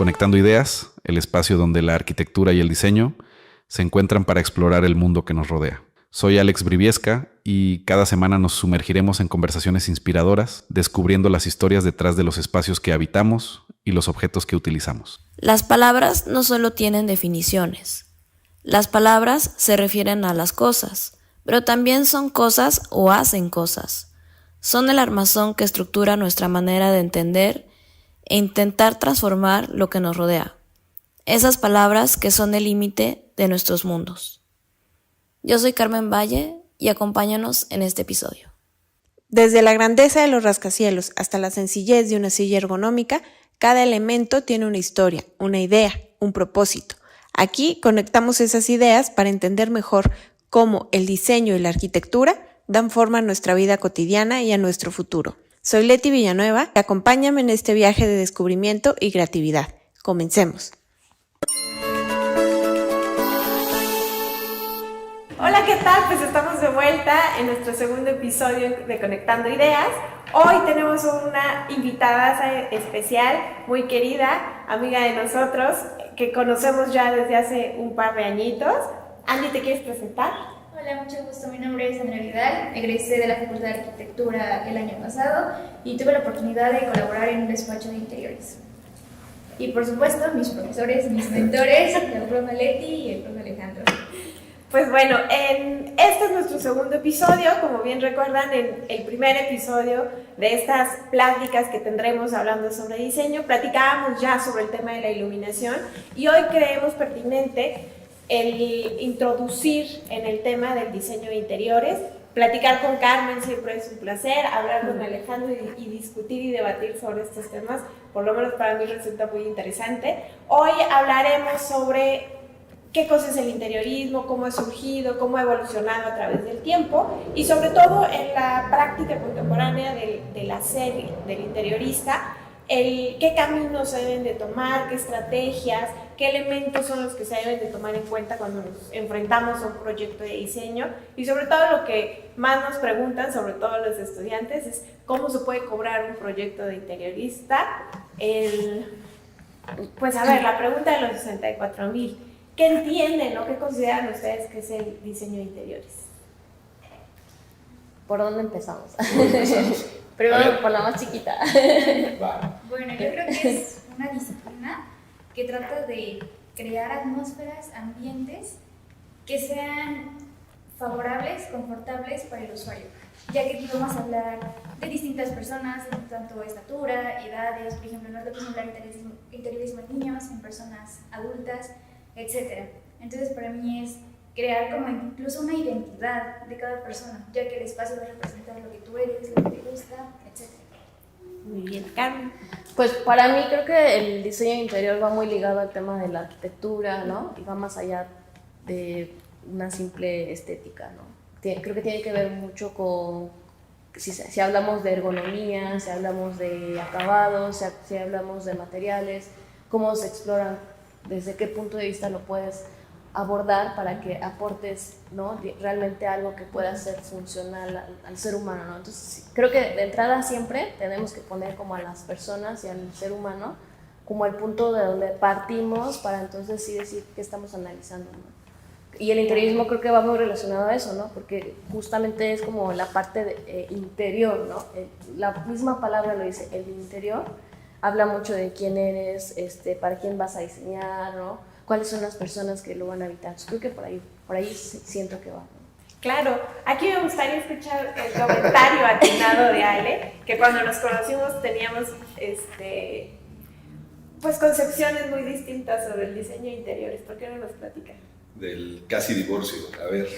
Conectando Ideas, el espacio donde la arquitectura y el diseño se encuentran para explorar el mundo que nos rodea. Soy Alex Briviesca y cada semana nos sumergiremos en conversaciones inspiradoras, descubriendo las historias detrás de los espacios que habitamos y los objetos que utilizamos. Las palabras no solo tienen definiciones. Las palabras se refieren a las cosas, pero también son cosas o hacen cosas. Son el armazón que estructura nuestra manera de entender e intentar transformar lo que nos rodea. Esas palabras que son el límite de nuestros mundos. Yo soy Carmen Valle y acompáñanos en este episodio. Desde la grandeza de los rascacielos hasta la sencillez de una silla ergonómica, cada elemento tiene una historia, una idea, un propósito. Aquí conectamos esas ideas para entender mejor cómo el diseño y la arquitectura dan forma a nuestra vida cotidiana y a nuestro futuro. Soy Leti Villanueva, acompáñame en este viaje de descubrimiento y creatividad. Comencemos. Hola, ¿qué tal? Pues estamos de vuelta en nuestro segundo episodio de Conectando Ideas. Hoy tenemos una invitada especial, muy querida, amiga de nosotros, que conocemos ya desde hace un par de añitos. Andy, ¿te quieres presentar? Hola, mucho gusto. Mi nombre es Andrea Vidal. Egresé de la Facultad de Arquitectura el año pasado y tuve la oportunidad de colaborar en un despacho de interiores. Y por supuesto, mis profesores, mis mentores, el profe Leti y el profe Alejandro. Pues bueno, este es nuestro segundo episodio. Como bien recuerdan, en el primer episodio de estas pláticas que tendremos hablando sobre diseño, platicábamos ya sobre el tema de la iluminación y hoy creemos pertinente el introducir en el tema del diseño de interiores. Platicar con Carmen siempre es un placer, hablar con Alejandro y discutir y debatir sobre estos temas, por lo menos para mí resulta muy interesante. Hoy hablaremos sobre qué cosa es el interiorismo, cómo ha surgido, cómo ha evolucionado a través del tiempo y sobre todo en la práctica contemporánea del hacer del interiorista, qué caminos se deben de tomar, qué estrategias, qué elementos son los que se deben de tomar en cuenta cuando nos enfrentamos a un proyecto de diseño y sobre todo lo que más nos preguntan, sobre todo los estudiantes, es cómo se puede cobrar un proyecto de interiorista. Pues a ver, la pregunta de los 64,000. ¿Qué entienden o qué consideran ustedes que es el diseño de interiores? ¿Por dónde empezamos? Primero por la más chiquita. Bueno, yo creo que es una disciplina que trata de crear atmósferas, ambientes que sean favorables, confortables para el usuario, ya que vamos a hablar de distintas personas, en tanto estatura, edades, por ejemplo, no es lo mismo hablar interiorismo en niños, en personas adultas, etc. Entonces, para mí es crear como incluso una identidad de cada persona, ya que el espacio va a representar lo que tú eres, lo que te gusta, etc. Muy bien, Carmen. Pues para mí creo que el diseño interior va muy ligado al tema de la arquitectura, ¿no? Y va más allá de una simple estética, ¿no? Creo que tiene que ver mucho con, si hablamos de ergonomía, si hablamos de acabados, si hablamos de materiales, cómo se exploran, desde qué punto de vista lo puedes abordar para que aportes, ¿no?, realmente algo que pueda ser funcional al ser humano, ¿no? Entonces creo que de entrada siempre tenemos que poner como a las personas y al ser humano como el punto de donde partimos para entonces sí decir qué estamos analizando, ¿no? Y el interiorismo creo que va muy relacionado a eso, ¿no? Porque justamente es como la parte interior, ¿no? La misma palabra lo dice, el interior habla mucho de quién eres, para quién vas a diseñar, ¿no? Cuáles son las personas que lo van a habitar. Yo creo que por ahí siento que va, ¿no? Claro, aquí me gustaría escuchar el comentario atinado de Ale, que cuando nos conocimos teníamos pues concepciones muy distintas sobre el diseño de interiores. ¿Por qué no nos platican? Del casi divorcio. A ver,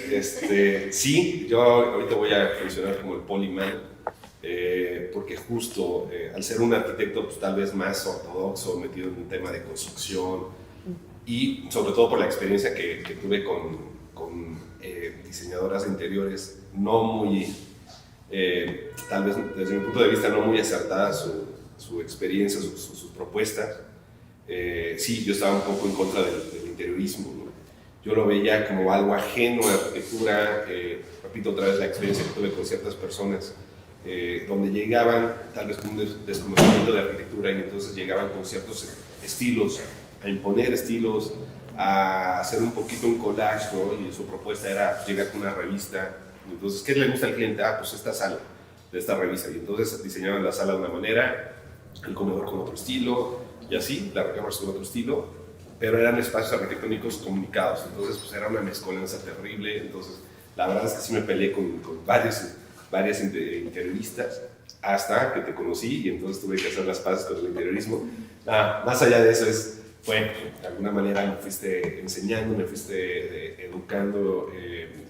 sí, yo ahorita voy a funcionar como el polyman, porque justo al ser un arquitecto pues, tal vez más ortodoxo, metido en un tema de construcción y sobre todo por la experiencia que tuve con diseñadoras de interiores no muy, tal vez desde mi punto de vista no muy acertada su experiencia, sus propuestas, sí, yo estaba un poco en contra del interiorismo, ¿no? Yo lo veía como algo ajeno a la arquitectura, repito otra vez la experiencia que tuve con ciertas personas donde llegaban tal vez con un desconocimiento de arquitectura y entonces llegaban con ciertos estilos, a imponer estilos, a hacer un poquito un collage, ¿no? Y su propuesta era pues, llegar con una revista. Entonces, ¿qué le gusta al cliente? Ah, pues esta sala de esta revista. Y entonces diseñaban la sala de una manera, el comedor con otro estilo, y así, las recámaras con otro estilo, pero eran espacios arquitectónicos comunicados. Entonces, pues era una mezcolanza terrible. Entonces, la verdad es que sí me peleé con varias interioristas hasta que te conocí y entonces tuve que hacer las paces con el interiorismo. Más allá de eso fue, de alguna manera me fuiste enseñando, me fuiste educando,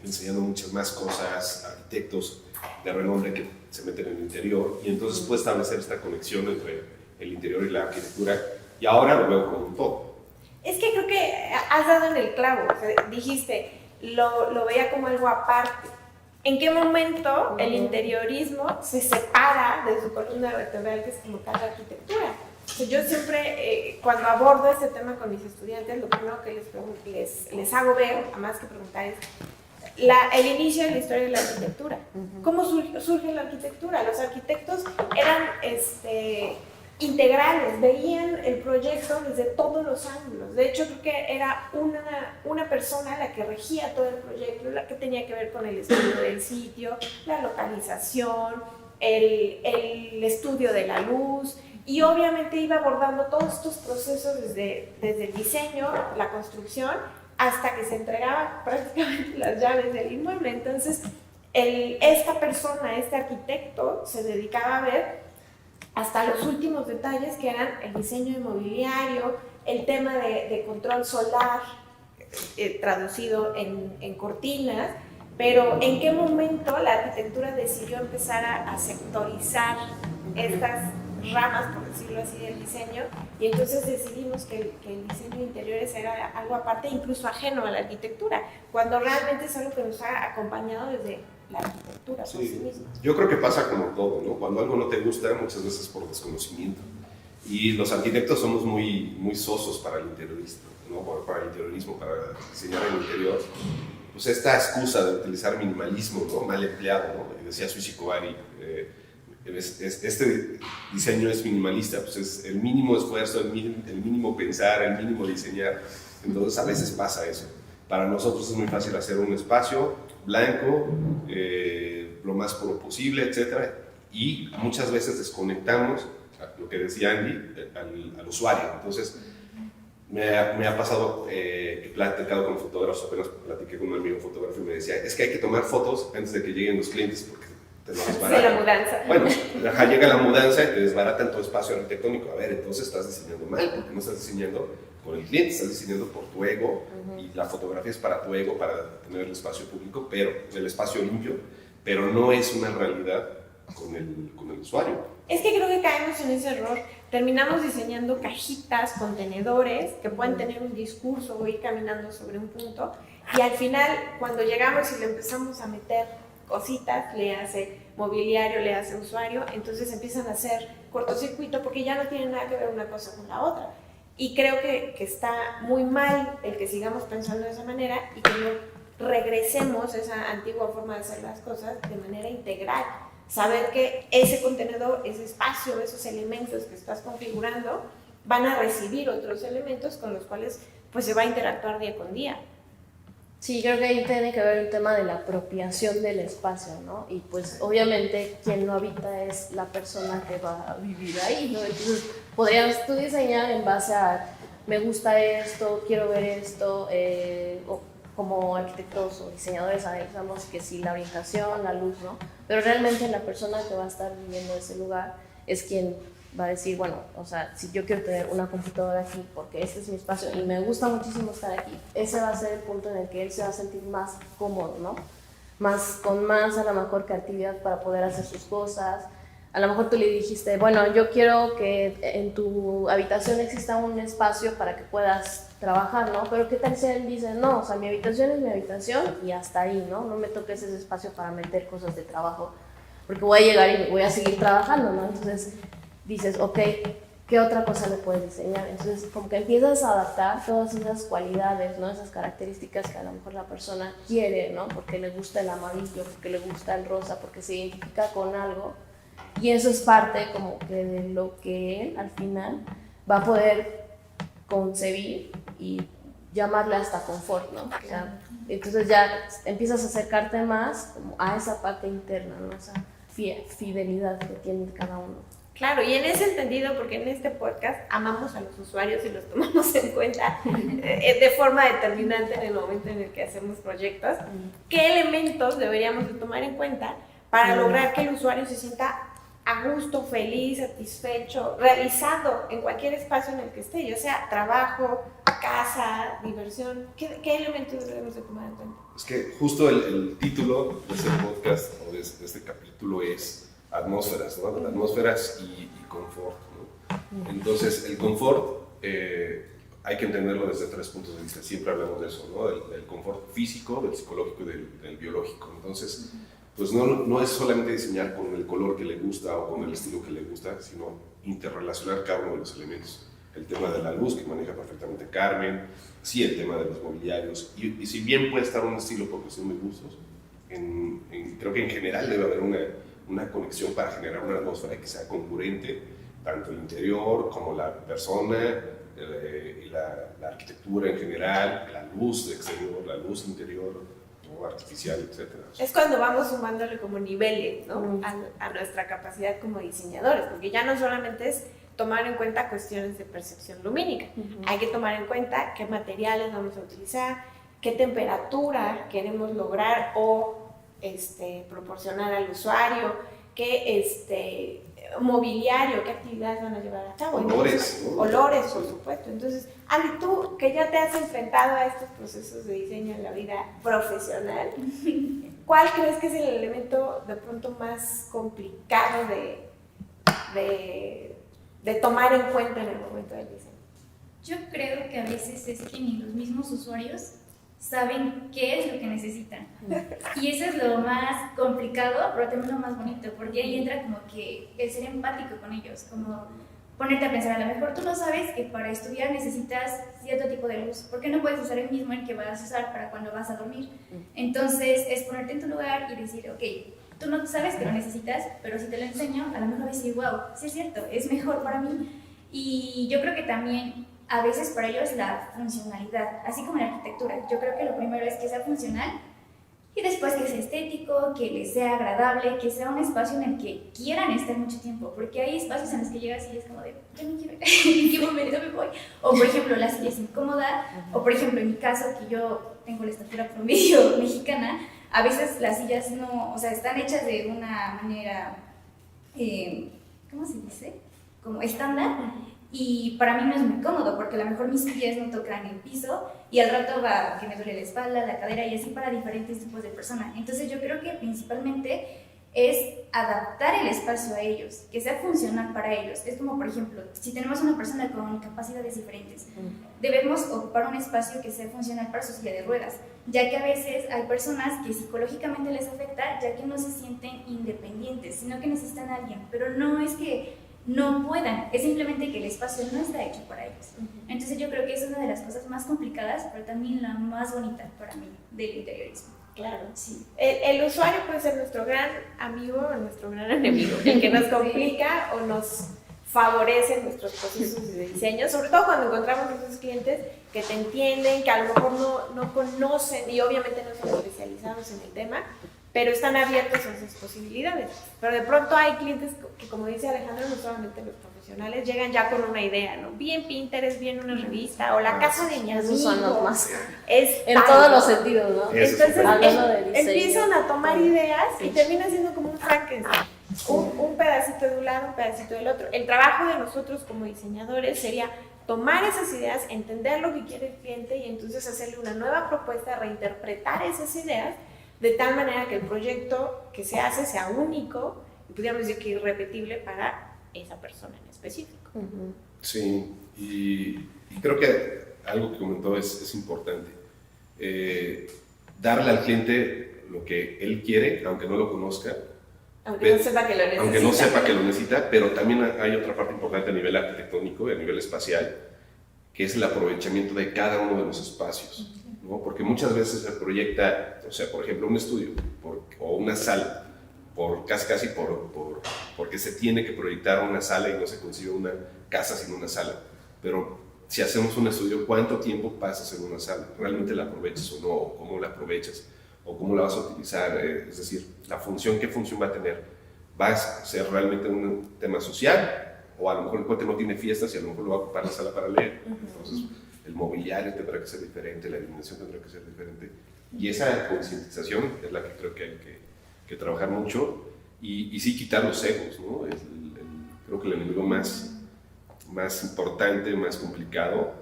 enseñando muchas más cosas, arquitectos de renombre que se meten en el interior y entonces pude establecer esta conexión entre el interior y la arquitectura y ahora lo veo como un todo. Es que creo que has dado en el clavo, o sea, dijiste, lo veía como algo aparte. ¿En qué momento el interiorismo se separa de su columna vertebral, que es como tal la arquitectura? Yo siempre, cuando abordo este tema con mis estudiantes, lo primero que les hago ver, más que preguntar, es el inicio de la historia de la arquitectura. ¿Cómo surge la arquitectura? Los arquitectos eran integrales, veían el proyecto desde todos los ángulos. De hecho, creo que era una persona la que regía todo el proyecto, la que tenía que ver con el estudio del sitio, la localización, el estudio de la luz, y obviamente iba abordando todos estos procesos desde el diseño, la construcción, hasta que se entregaban prácticamente las llaves del inmueble. Entonces, esta persona, este arquitecto, se dedicaba a ver hasta los últimos detalles, que eran el diseño inmobiliario, el tema de control solar, traducido en cortinas. Pero ¿en qué momento la arquitectura decidió empezar a sectorizar estas ramas, por decirlo así, del diseño? Y entonces decidimos que el diseño de interiores era algo aparte, incluso ajeno a la arquitectura, cuando realmente es algo que nos ha acompañado desde la arquitectura por sí misma. Yo creo que pasa como todo, ¿no? Cuando algo no te gusta, muchas veces por desconocimiento. Y los arquitectos somos muy sosos para el interiorismo, ¿no? Para el interiorismo, para diseñar el interior. Pues esta excusa de utilizar minimalismo, ¿no? Mal empleado, ¿no? Decía Sushi Kobari, este diseño es minimalista, pues es el mínimo esfuerzo, el mínimo pensar, el mínimo diseñar. Entonces a veces pasa eso. Para nosotros es muy fácil hacer un espacio blanco, lo más puro posible, etc. Y muchas veces desconectamos, lo que decía Andy, al usuario. Entonces me ha pasado que he platicado con fotógrafos, apenas platiqué con un amigo fotógrafo y me decía, es que hay que tomar fotos antes de que lleguen los clientes porque te lo desbaratan. Sí, la mudanza. Bueno, llega la mudanza y te desbaratan tu espacio arquitectónico. A ver, entonces estás diseñando mal, porque no estás diseñando con el cliente, estás diseñando por tu ego, y la fotografía es para tu ego, para tener el espacio público, pero el espacio limpio, pero no es una realidad con el usuario. Es que creo que caemos en ese error. Terminamos diseñando cajitas, contenedores que pueden tener un discurso o ir caminando sobre un punto, y al final, cuando llegamos y le empezamos a meter cositas, le hace mobiliario, le hace usuario, entonces empiezan a hacer cortocircuito porque ya no tienen nada que ver una cosa con la otra. Y creo que está muy mal el que sigamos pensando de esa manera y que no regresemos a esa antigua forma de hacer las cosas de manera integral. Saber que ese contenedor, ese espacio, esos elementos que estás configurando van a recibir otros elementos con los cuales pues se va a interactuar día con día. Sí, creo que ahí tiene que ver el tema de la apropiación del espacio, ¿no? Y pues obviamente quien lo habita es la persona que va a vivir ahí, ¿no? Entonces podrías tú diseñar en base a me gusta esto, quiero ver esto, o como arquitectos o diseñadores analizamos que sí, la orientación, la luz, ¿no? Pero realmente la persona que va a estar viviendo ese lugar es quien va a decir, bueno, o sea, si yo quiero tener una computadora aquí porque este es mi espacio y me gusta muchísimo estar aquí, ese va a ser el punto en el que él se va a sentir más cómodo, ¿no? Con más a lo mejor creatividad para poder hacer sus cosas. A lo mejor tú le dijiste, bueno, yo quiero que en tu habitación exista un espacio para que puedas trabajar, ¿no? Pero ¿qué tal si él dice, no, o sea, mi habitación es mi habitación y hasta ahí, ¿no? No me toques ese espacio para meter cosas de trabajo, porque voy a llegar y voy a seguir trabajando, ¿no? Entonces dices, ok, ¿qué otra cosa le puedes diseñar? Entonces como que empiezas a adaptar todas esas cualidades, ¿no? Esas características que a lo mejor la persona quiere, ¿no? Porque le gusta el amarillo, porque le gusta el rosa, porque se identifica con algo. Y eso es parte como que de lo que él al final va a poder concebir y llamarle hasta confort, ¿no? O sea, entonces ya empiezas a acercarte más como a esa parte interna, ¿no? Esa fidelidad que tiene cada uno. Claro, y en ese entendido, porque en este podcast amamos a los usuarios y los tomamos en cuenta de forma determinante en el momento en el que hacemos proyectos, ¿qué elementos deberíamos de tomar en cuenta para lograr que el usuario se sienta a gusto, feliz, satisfecho, realizado en cualquier espacio en el que esté, ya sea trabajo, casa, diversión? ¿Qué elementos debemos de tomar en cuenta? Es que justo el título de este podcast o de este capítulo es atmósferas, ¿no? Atmósferas y confort, ¿no? Entonces, el confort hay que entenderlo desde 3 puntos de vista. Siempre hablamos de eso, ¿no? Del confort físico, del psicológico y del biológico. Entonces, pues no es solamente diseñar con el color que le gusta o con el estilo que le gusta, sino interrelacionar cada uno de los elementos. El tema de la luz, que maneja perfectamente Carmen, sí, el tema de los mobiliarios, y si bien puede estar un estilo por cuestión de gustos, creo que en general debe haber una conexión para generar una atmósfera que sea concurrente, tanto el interior como la persona, y la arquitectura en general, la luz exterior, la luz interior, ¿no? Artificial, etc. Es cuando vamos sumándole como niveles, ¿no? A nuestra capacidad como diseñadores, porque ya no solamente es tomar en cuenta cuestiones de percepción lumínica, hay que tomar en cuenta qué materiales vamos a utilizar, qué temperatura queremos lograr o proporcionar al usuario, qué mobiliario, qué actividades van a llevar a cabo. Olores, ¿no? Olores, por supuesto. Entonces, Andy, tú que ya te has enfrentado a estos procesos de diseño en la vida profesional, ¿cuál crees que es el elemento de pronto más complicado de tomar en cuenta en el momento del diseño? Yo creo que a veces es que ni los mismos usuarios saben qué es lo que necesitan. Y eso es lo más complicado, pero también lo más bonito, porque ahí entra como que el ser empático con ellos, como ponerte a pensar, a lo mejor tú no sabes que para estudiar necesitas cierto tipo de luz, ¿por qué no puedes usar el mismo el que vas a usar para cuando vas a dormir? Entonces es ponerte en tu lugar y decir, ok, tú no sabes que lo necesitas, pero si te lo enseño, a lo mejor vas a decir, wow, sí es cierto, es mejor para mí. Y yo creo que también a veces para ellos la funcionalidad, así como la arquitectura. Yo creo que lo primero es que sea funcional y después que sea estético, que les sea agradable, que sea un espacio en el que quieran estar mucho tiempo, porque hay espacios en los que llegas y es como de, yo no quiero, ¿en qué momento me voy? O por ejemplo, la silla es incómoda, o por ejemplo, en mi caso, que yo tengo la estatura promedio mexicana, a veces las sillas no, o sea, están hechas de una manera, ¿cómo se dice? Como estándar. Y para mí no es muy cómodo porque a lo mejor mis pies no tocan el piso y al rato va que me duele la espalda, la cadera y así para diferentes tipos de personas. Entonces yo creo que principalmente es adaptar el espacio a ellos, que sea funcional para ellos. Es como, por ejemplo, si tenemos una persona con capacidades diferentes, debemos ocupar un espacio que sea funcional para su silla de ruedas, ya que a veces hay personas que psicológicamente les afecta, ya que no se sienten independientes, sino que necesitan a alguien, pero no es que no puedan, es simplemente que el espacio no está hecho para ellos. Entonces yo creo que es una de las cosas más complicadas, pero también la más bonita para mí del interiorismo. Claro, sí. El usuario puede ser nuestro gran amigo o nuestro gran enemigo, el que nos complica o nos favorece en nuestros procesos de diseño, sobre todo cuando encontramos esos clientes que te entienden, que a lo mejor no conocen y obviamente no son especializados en el tema, pero están abiertos a esas posibilidades. Pero de pronto hay clientes que, como dice Alejandro, no solamente los profesionales, llegan ya con una idea, ¿no? Bien Pinterest, bien una revista, o la casa de mi amigo. Esos son los más. Es En tal, todos ¿no? los sentidos, ¿no? Entonces hablando de diseño, empiezan a tomar ideas y termina siendo como un Frankenstein. Un pedacito de un lado, un pedacito del otro. El trabajo de nosotros como diseñadores sería tomar esas ideas, entender lo que quiere el cliente y entonces hacerle una nueva propuesta, reinterpretar esas ideas de tal manera que el proyecto que se hace sea único y pudiéramos decir que irrepetible para esa persona en específico. Sí, y creo que algo que comentó es importante. Darle al cliente lo que él quiere, aunque no lo conozca. Aunque no sepa que lo necesita. Aunque no sepa que lo necesita, pero también hay otra parte importante a nivel arquitectónico y a nivel espacial, que es el aprovechamiento de cada uno de los espacios, ¿no? Porque muchas veces se proyecta, o sea, por ejemplo, un estudio o una sala casi porque se tiene que proyectar una sala y no se consigue una casa sin una sala. Pero si hacemos un estudio, ¿cuánto tiempo pasas en una sala? ¿Realmente la aprovechas o no? ¿O cómo la aprovechas? ¿O cómo la vas a utilizar? Es decir, ¿qué función va a tener? ¿Va a ser realmente un tema social? O a lo mejor el cuate no tiene fiestas y a lo mejor lo va a ocupar la sala para leer. Entonces, el mobiliario tendrá que ser diferente, la iluminación tendrá que ser diferente. Y esa concientización es la que creo que hay que trabajar mucho y sí quitar los egos, ¿no? Creo que el enemigo más importante, más complicado,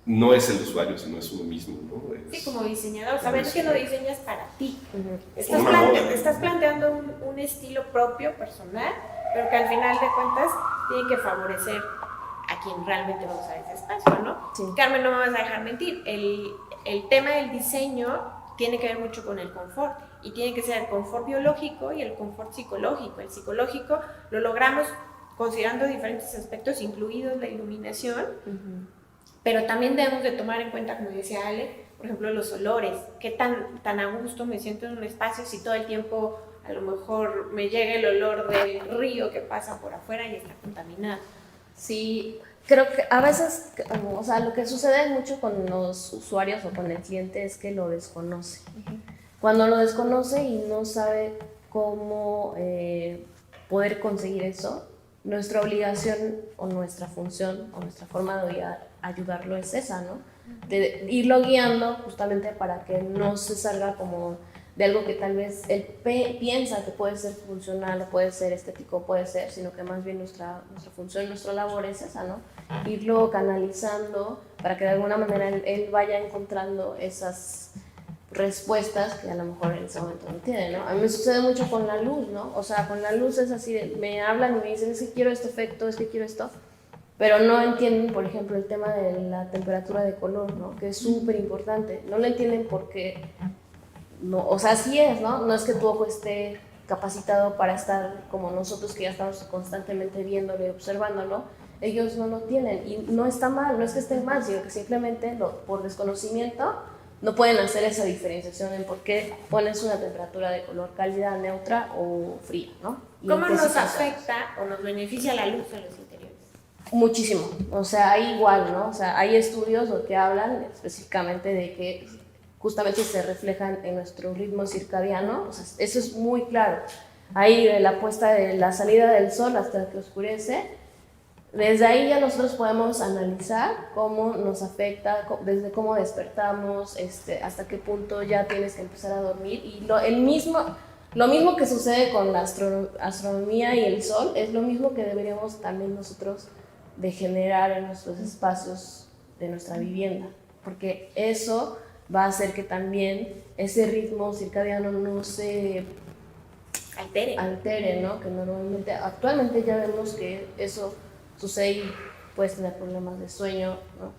no es el usuario, sino es uno mismo, ¿no? Sí, como diseñador, saber que lo diseñas para ti. Uh-huh. Estás planteando un estilo propio, personal, pero que al final de cuentas tiene que favorecer a quien realmente va a usar ese espacio, ¿no? Sí. Carmen, no me vas a dejar mentir, el tema del diseño tiene que ver mucho con el confort, y tiene que ser el confort biológico y el confort psicológico. El psicológico lo logramos considerando diferentes aspectos, incluidos la iluminación, pero también debemos de tomar en cuenta, como decía Ale, por ejemplo, los olores. ¿Qué tan a gusto me siento en un espacio si todo el tiempo a lo mejor me llega el olor del río que pasa por afuera y está contaminado? Sí, creo que a veces, o sea, lo que sucede mucho con los usuarios o con el cliente es que lo desconoce. Cuando lo desconoce y no sabe cómo poder conseguir eso, nuestra obligación o nuestra función o nuestra forma de ayudarlo es esa, ¿no? De irlo guiando justamente para que no se salga como de algo que tal vez él piensa que puede ser funcional o puede ser estético, puede ser, sino que más bien nuestra función, nuestra labor es esa, ¿no? Irlo canalizando para que de alguna manera él vaya encontrando esas respuestas que a lo mejor en ese momento no tiene, ¿no? A mí me sucede mucho con la luz, ¿no? O sea, con la luz es así, me hablan y me dicen, es que quiero este efecto, es que quiero esto, pero no entienden, por ejemplo, el tema de la temperatura de color, ¿no? Que es súper importante. No lo entienden porque, no, o sea, sí es, ¿no? No es que tu ojo esté capacitado para estar como nosotros, que ya estamos constantemente viéndolo y observándolo. Ellos no lo tienen y no está mal, no es que estén mal, sino que simplemente por desconocimiento no pueden hacer esa diferenciación en por qué pones una temperatura de color cálida, neutra o fría, ¿no? ¿Cómo nos afecta o nos beneficia la luz en los interiores? Muchísimo, o sea, hay igual, ¿no? O sea, hay estudios que hablan específicamente de que justamente se reflejan en nuestro ritmo circadiano, o sea, eso es muy claro. Ahí de la puesta de la salida del sol hasta que oscurece, desde ahí ya nosotros podemos analizar cómo nos afecta, desde cómo despertamos, hasta qué punto ya tienes que empezar a dormir. Y lo mismo que sucede con la astronomía y el sol, es lo mismo que deberíamos también nosotros de generar en nuestros espacios de nuestra vivienda, porque eso va a hacer que también ese ritmo circadiano no se altere, ¿no? Que normalmente, actualmente ya vemos que eso sucede y puedes tener problemas de sueño, ¿no?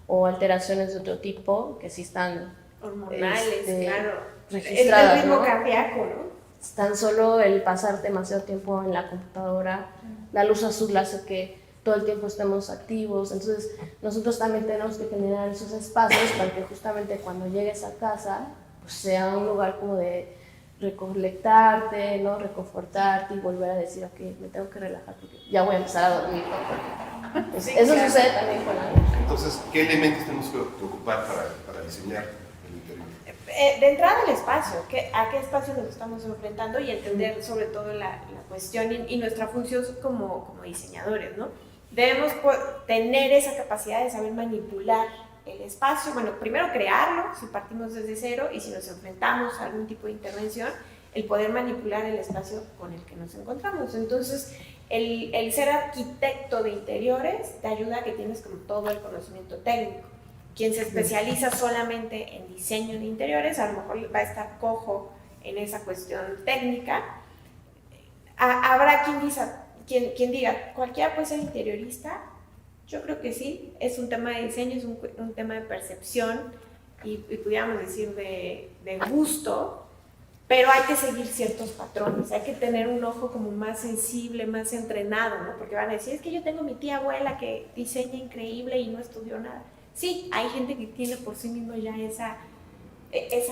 O alteraciones de otro tipo que sí están hormonales, claro, registradas, el ritmo ¿no? cardíaco, ¿no? Tan solo el pasar demasiado tiempo en la computadora, la luz azul hace que todo el tiempo estemos activos, entonces nosotros también tenemos que generar esos espacios para que justamente cuando llegues a casa pues sea un lugar como de recolectarte, ¿no? Reconfortarte y volver a decir, ok, me tengo que relajar porque ya voy a empezar a dormir, ¿no? Pues, sí, eso claro. Sucede también con la luz. Entonces, ¿qué elementos tenemos que ocupar para diseñar el interior? De entrada el espacio, a qué espacio nos estamos enfrentando y entender sobre todo la cuestión y nuestra función como diseñadores, ¿no? Debemos tener esa capacidad de saber manipular el espacio, bueno, primero crearlo, si partimos desde cero, y si nos enfrentamos a algún tipo de intervención, el poder manipular el espacio con el que nos encontramos. Entonces, el ser arquitecto de interiores te ayuda a que tienes como todo el conocimiento técnico. Quien se especializa solamente en diseño de interiores, a lo mejor va a estar cojo en esa cuestión técnica. Habrá quien diga, cualquiera puede ser interiorista. Yo creo que sí, es un tema de diseño, es un tema de percepción y pudiéramos decir de gusto, pero hay que seguir ciertos patrones, hay que tener un ojo como más sensible, más entrenado, ¿no? Porque van a decir, es que yo tengo mi tía abuela que diseña increíble y no estudió nada. Sí, hay gente que tiene por sí mismo ya esa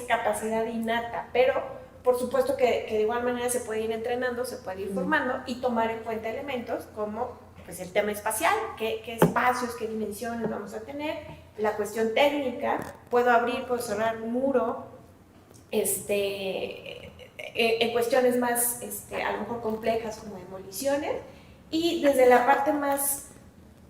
capacidad innata, pero por supuesto que de igual manera se puede ir entrenando, se puede ir formando y tomar en cuenta elementos como pues, el tema espacial, qué espacios, qué dimensiones vamos a tener, la cuestión técnica, puedo abrir, puedo cerrar un muro, en cuestiones más a lo mejor complejas como demoliciones, y desde la parte más,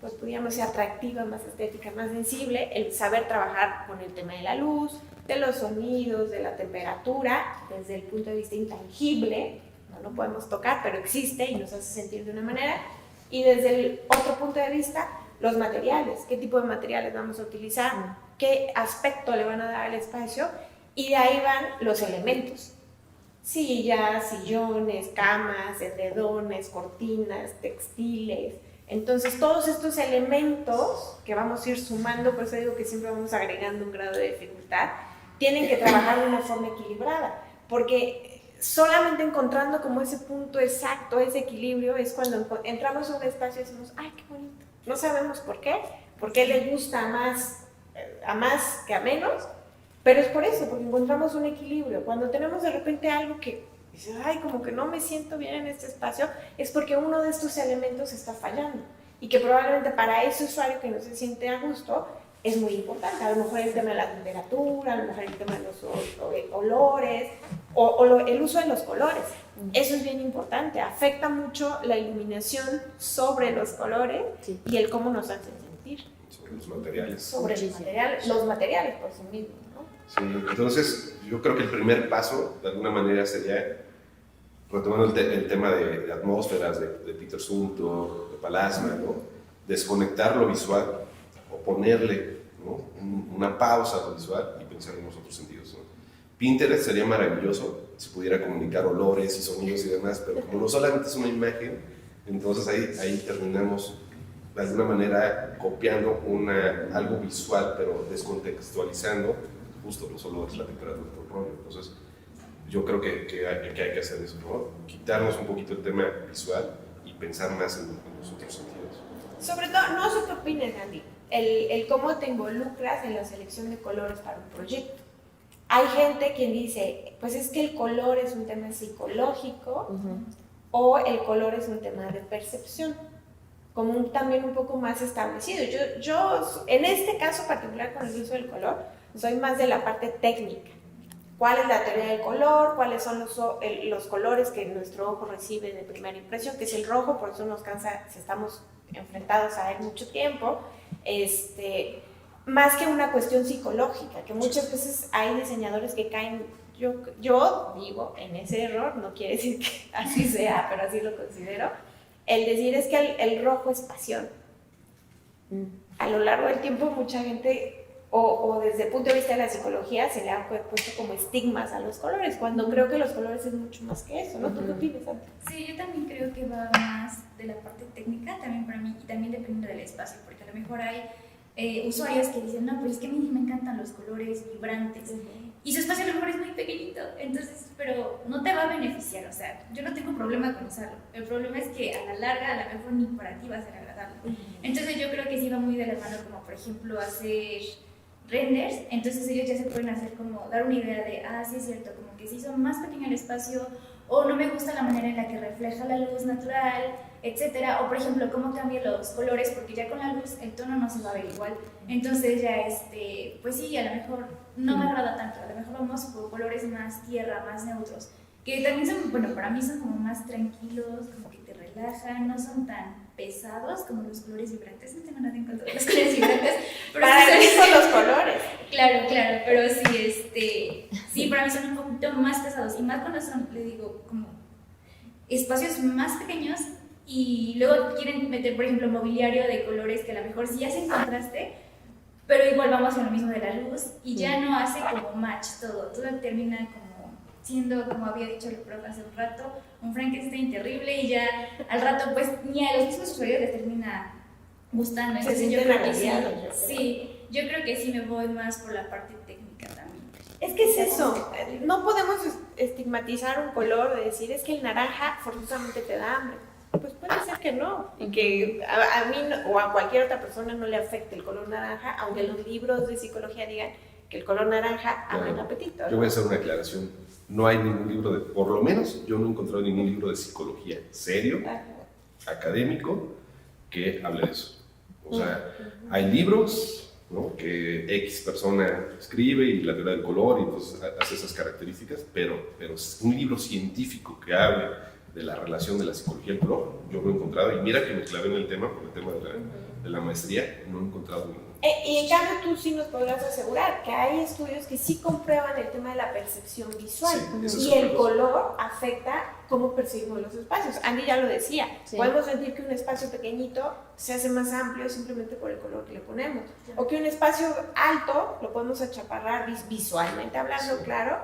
pues podríamos decir atractiva, más estética, más sensible, el saber trabajar con el tema de la luz, de los sonidos, de la temperatura, desde el punto de vista intangible, no lo podemos tocar, pero existe y nos hace sentir de una manera, y desde el otro punto de vista, los materiales, qué tipo de materiales vamos a utilizar, qué aspecto le van a dar al espacio, y de ahí van los elementos, sillas, sillones, camas, edredones, cortinas, textiles. Entonces todos estos elementos que vamos a ir sumando, por eso digo que siempre vamos agregando un grado de dificultad, tienen que trabajar de una forma equilibrada, porque solamente encontrando como ese punto exacto, ese equilibrio, es cuando entramos a un espacio y decimos, ¡ay, qué bonito! No sabemos por qué le gusta a más que a menos, pero es por eso, porque encontramos un equilibrio. Cuando tenemos de repente algo que dices, ¡ay, como que no me siento bien en este espacio!, es porque uno de estos elementos está fallando, y que probablemente para ese usuario que no se siente a gusto, es muy importante. A lo mejor el tema de la temperatura, a lo mejor el tema de los olores, el uso de los colores. Eso es bien importante, afecta mucho la iluminación sobre los colores y el cómo nos hacen sentir. Sobre los materiales. Sobre los materiales por sí mismos, ¿no? Sí, entonces yo creo que el primer paso, de alguna manera, sería, retomando el tema de atmósferas, de Peter Zumthor, de Palasma, ¿no? Desconectar lo visual o ponerle, ¿no?, una pausa a lo visual y pensar en los otros sentidos, ¿no? Pinterest sería maravilloso si pudiera comunicar olores y sonidos y demás, pero como no solamente es una imagen, entonces ahí terminamos de alguna manera copiando algo visual, pero descontextualizando justo los olores, la temperatura, el rollo. Entonces yo creo que hay que hacer eso, ¿no? Quitarnos un poquito el tema visual y pensar más en los otros sentidos. Sobre todo, no sé qué opinas, Andy, el cómo te involucras en la selección de colores para un proyecto. Hay gente quien dice, pues es que el color es un tema psicológico, o el color es un tema de percepción, como también un poco más establecido. Yo, en este caso particular con el uso del color, soy más de la parte técnica. ¿Cuál es la teoría del color? ¿Cuáles son los colores que nuestro ojo recibe de primera impresión? Que es el rojo, por eso nos cansa si estamos enfrentados a él mucho tiempo. Más que una cuestión psicológica, que muchas veces hay diseñadores que caen, yo digo, en ese error, no quiere decir que así sea, pero así lo considero, el decir es que el rojo es pasión. A lo largo del tiempo mucha gente, o desde el punto de vista de la psicología, se le han puesto como estigmas a los colores, cuando creo que los colores es mucho más que eso, ¿no? ¿Tú qué opinas, Santa? Sí, yo también creo que va más de la parte técnica, también para mí, y también depende del espacio, porque a lo mejor hay usuarios que dicen, no, pero es que a mí me encantan los colores vibrantes, y su espacio a lo mejor es muy pequeñito, entonces, pero no te va a beneficiar, o sea, yo no tengo problema con usarlo, el problema es que a la larga, a lo mejor ni para ti va a ser agradable. Entonces yo creo que sí va muy de la mano, como por ejemplo hacer renders, entonces ellos ya se pueden hacer como, dar una idea de, sí es cierto, como que se hizo más pequeño el espacio, o no me gusta la manera en la que refleja la luz natural, etcétera, o por ejemplo cómo cambian los colores, porque ya con la luz el tono no se va a ver igual, entonces ya pues sí, a lo mejor no me agrada tanto, a lo mejor vamos por colores más tierra, más neutros, que también son, bueno, para mí son como más tranquilos, como que te relajan, no son tan pesados como los colores vibrantes. No tengo nada en contra de los colores vibrantes, pero para sí mí son los colores. Claro, pero sí, sí, para mí son un poquito más pesados, y más cuando son, le digo, como espacios más pequeños, y luego quieren meter, por ejemplo, mobiliario de colores que a lo mejor sí hacen contraste, pero igual vamos a lo mismo de la luz, y ya no hace como match todo termina como siendo, como había dicho el profe hace un rato, un Frankenstein terrible, y ya al rato pues ni a los mismos usuarios les termina gustando. Entonces yo creo que sí, yo creo que sí me voy más por la parte técnica también. Es que es eso, no podemos estigmatizar un color, de decir es que el naranja forzosamente te da hambre. Pues puede ser que no, y que a mí o a cualquier otra persona no le afecte el color naranja, aunque los libros de psicología digan que el color naranja abre el apetito, ¿no? Yo voy a hacer una aclaración. no hay ningún libro por lo menos yo no he encontrado ningún libro de psicología serio, académico, que hable de eso. O sea, hay libros, ¿no?, que X persona escribe y la teoría del color y entonces hace esas características, pero un libro científico que hable de la relación de la psicología y el color, yo no he encontrado, y mira que me clavé en el tema, por el tema de la maestría, no he encontrado ninguno. Y en cambio tú sí nos podrás asegurar que hay estudios que sí comprueban el tema de la percepción visual, Sí, y el color afecta cómo percibimos los espacios. Andy ya lo decía, Sí. podemos sentir que un espacio pequeñito se hace más amplio simplemente por el color que le ponemos, o que un espacio alto lo podemos achaparrar visualmente hablando, claro,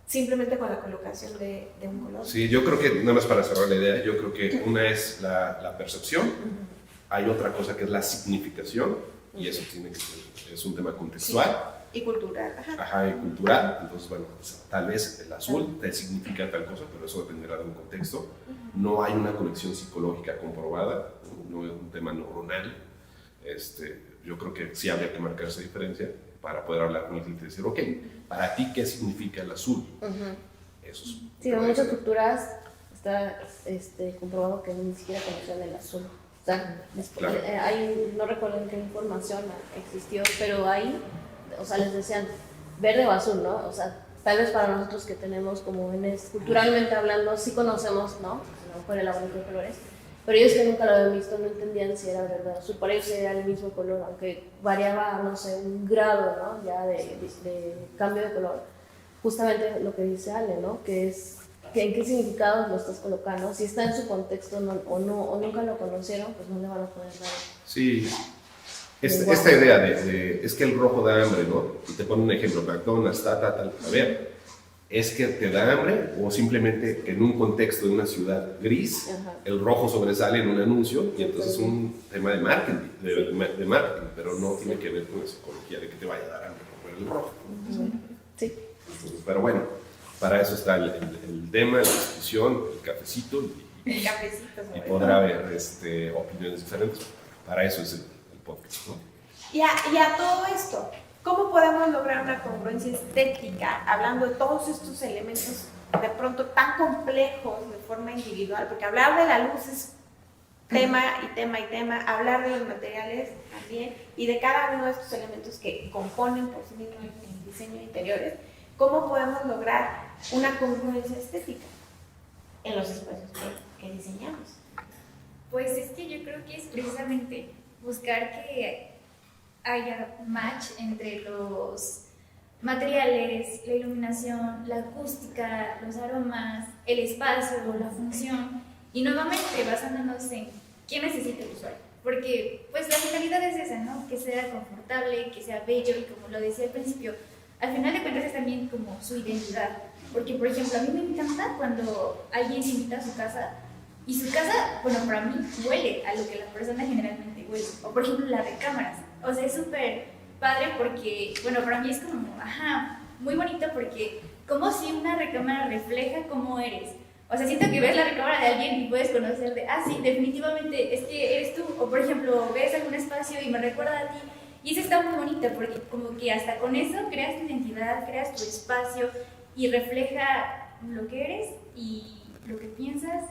simplemente con la colocación de un color. Sí, yo creo que, nada más para cerrar la idea, yo creo que una es la percepción, hay otra cosa que es la significación, y eso tiene que ser, es un tema contextual. Y cultural. Ajá, y cultural. Entonces, bueno, pues, tal vez el azul te significa tal cosa, pero eso dependerá de un contexto. No hay una conexión psicológica comprobada, no es un tema neuronal. Yo creo que sí habría que marcar esa diferencia para poder hablar con el cliente y decir, ok, para ti, ¿qué significa el azul? Eso es. Sí, en muchas culturas está comprobado que ni siquiera conocían el azul. O sea, Claro. no recuerdo en qué información existió, pero ahí, o sea, les decían verde o azul, ¿no? O sea, tal vez para nosotros que tenemos como jóvenes, culturalmente hablando, sí conocemos, ¿no? A lo mejor el abanico de colores, pero ellos que nunca lo habían visto no entendían si era verde o azul. Para ellos era el mismo color, aunque variaba, no sé, un grado, ¿no?, ya de cambio de color. Justamente lo que dice Ale, ¿no?, que es que en qué significados lo estás colocando. Si está en su contexto o nunca lo conocieron, pues no le van a poder dar. Sí, esta idea de es que el rojo da hambre, ¿no? Y te pone un ejemplo, McDonald's, tal. A ver, ¿es que te da hambre o simplemente que en un contexto de una ciudad gris, el rojo sobresale en un anuncio y entonces es un tema de marketing, de marketing, pero no tiene que ver con la psicología de que te vaya a dar hambre por el rojo? Sí. Pero bueno, para eso está el tema, la discusión, el cafecito El cafecito, y podrá haber opiniones diferentes. Para eso es el podcast, ¿no? Y a todo esto, ¿cómo podemos lograr una congruencia estética hablando de todos estos elementos de pronto tan complejos de forma individual? Porque hablar de la luz es tema y tema y tema, hablar de los materiales también y de cada uno de estos elementos que componen por sí mismo el diseño de interiores. ¿Cómo podemos lograr una congruencia estética en los espacios que diseñamos? Pues es que yo creo que es precisamente buscar que haya match entre los materiales, la iluminación, la acústica, los aromas, el espacio, la función, y nuevamente basándonos en qué necesita el usuario, porque pues la finalidad es esa, ¿no?, que sea confortable, que sea bello, y como lo decía al principio, al final de cuentas es también como su identidad, porque por ejemplo a mí me encanta cuando alguien se invita a su casa y su casa, bueno, para mí huele a lo que la persona generalmente huele, o por ejemplo la recámaras, o sea, es súper padre porque, bueno, para mí es como, muy bonito porque como si una recámara refleja cómo eres. O sea, siento que ves la recámara de alguien y puedes conocer sí, definitivamente es que eres tú, o por ejemplo ves algún espacio y me recuerda a ti. Y eso está muy bonito porque como que hasta con eso creas tu identidad, creas tu espacio y refleja lo que eres y lo que piensas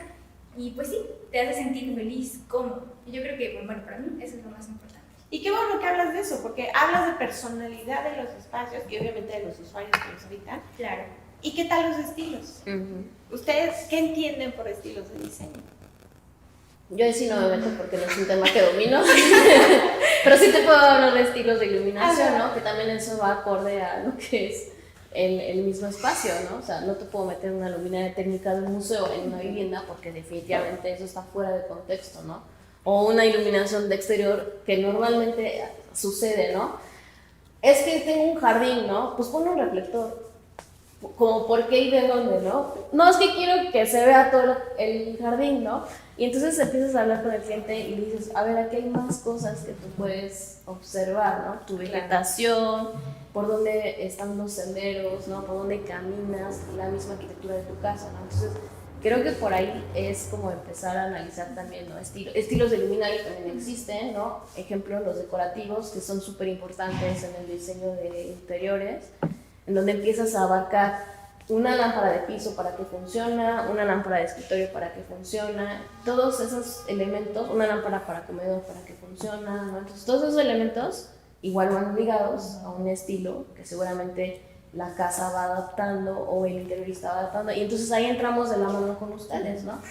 y pues sí, te hace sentir feliz, cómodo. Y yo creo que, bueno, para mí eso es lo más importante. Y qué bueno que hablas de eso, porque hablas de personalidad de los espacios y obviamente de los usuarios que los habitan. Claro. ¿Y qué tal los estilos? ¿Ustedes qué entienden por estilos de diseño? Yo ahí sí no me meto porque no es un tema que domino, pero sí te puedo hablar de estilos de iluminación, ¿no? Que también eso va acorde a lo que es el mismo espacio, ¿no? O sea, no te puedo meter una luminaria técnica de un museo en una vivienda porque definitivamente eso está fuera de contexto, ¿no? O una iluminación de exterior que normalmente sucede, ¿no? Es que tengo un jardín, ¿no? Pues pon un reflector. Como por qué y de dónde, ¿no? No, es que quiero que se vea todo el jardín, ¿no? Y entonces empiezas a hablar con el cliente y le dices, a ver, aquí hay más cosas que tú puedes observar, ¿no? Tu vegetación, por dónde están los senderos, ¿no? Por dónde caminas, la misma arquitectura de tu casa, ¿no? Entonces, creo que por ahí es como empezar a analizar también, ¿no? Estilos de luminaria también existen, ¿no? Ejemplo, los decorativos, que son súper importantes en el diseño de interiores, en donde empiezas a abarcar una lámpara de piso para que funciona, una lámpara de escritorio para que funciona, todos esos elementos, una lámpara para comedor para que funciona, ¿no? Entonces todos esos elementos igual van ligados a un estilo que seguramente la casa va adaptando o el interiorista va adaptando, y entonces ahí entramos de la mano con ustedes, ¿no?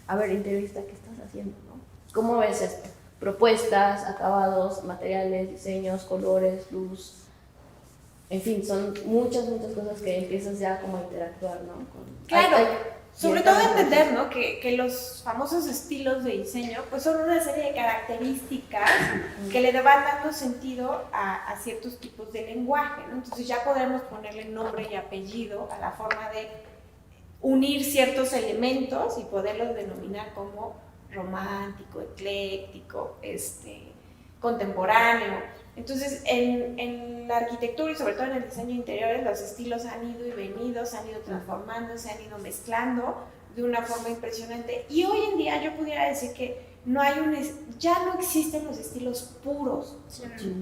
A ver, interiorista, ¿qué estás haciendo, no? ¿Cómo ves esto? Propuestas, acabados, materiales, diseños, colores, luz, en fin, son muchas cosas que empiezas ya como a interactuar, ¿no? Claro, sobre todo entender, ¿no? Que los famosos estilos de diseño pues son una serie de características que le van dando sentido a ciertos tipos de lenguaje, ¿no? Entonces ya podemos ponerle nombre y apellido a la forma de unir ciertos elementos y poderlos denominar como romántico, ecléctico, contemporáneo. Entonces, en la arquitectura y sobre todo en el diseño de interiores, los estilos han ido y venido, se han ido transformando, se han ido mezclando de una forma impresionante. Y hoy en día yo pudiera decir que ya no existen los estilos puros,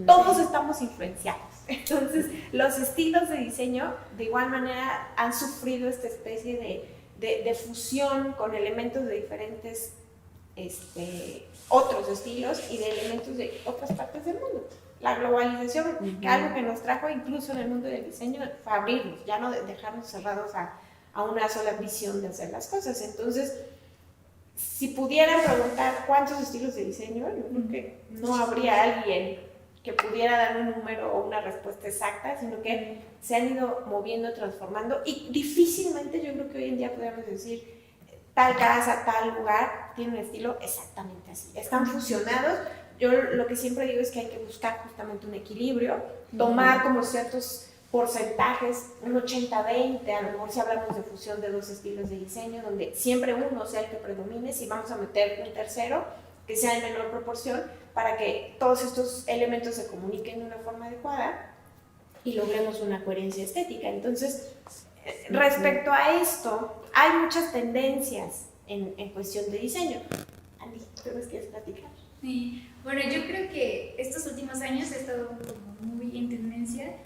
todos estamos influenciados. Entonces, los estilos de diseño de igual manera han sufrido esta especie de fusión con elementos de diferentes otros estilos y de elementos de otras partes del mundo. La globalización, que algo que nos trajo incluso en el mundo del diseño, fue abrirnos, ya no dejarnos cerrados a una sola visión de hacer las cosas. Entonces, si pudieran preguntar cuántos estilos de diseño, yo creo que no habría alguien que pudiera dar un número o una respuesta exacta, sino que se han ido moviendo, transformando, y difícilmente yo creo que hoy en día podríamos decir tal casa, tal lugar tiene un estilo exactamente así. Están fusionados. Yo lo que siempre digo es que hay que buscar justamente un equilibrio, tomar como ciertos porcentajes, un 80-20, a lo mejor si hablamos de fusión de dos estilos de diseño, donde siempre uno sea el que predomine, si vamos a meter un tercero, que sea en menor proporción, para que todos estos elementos se comuniquen de una forma adecuada y logremos una coherencia estética. Entonces, respecto a esto, hay muchas tendencias en cuestión de diseño. Andy, ¿tú nos quieres platicar? Sí. Bueno, yo creo que estos últimos años ha estado como muy en tendencia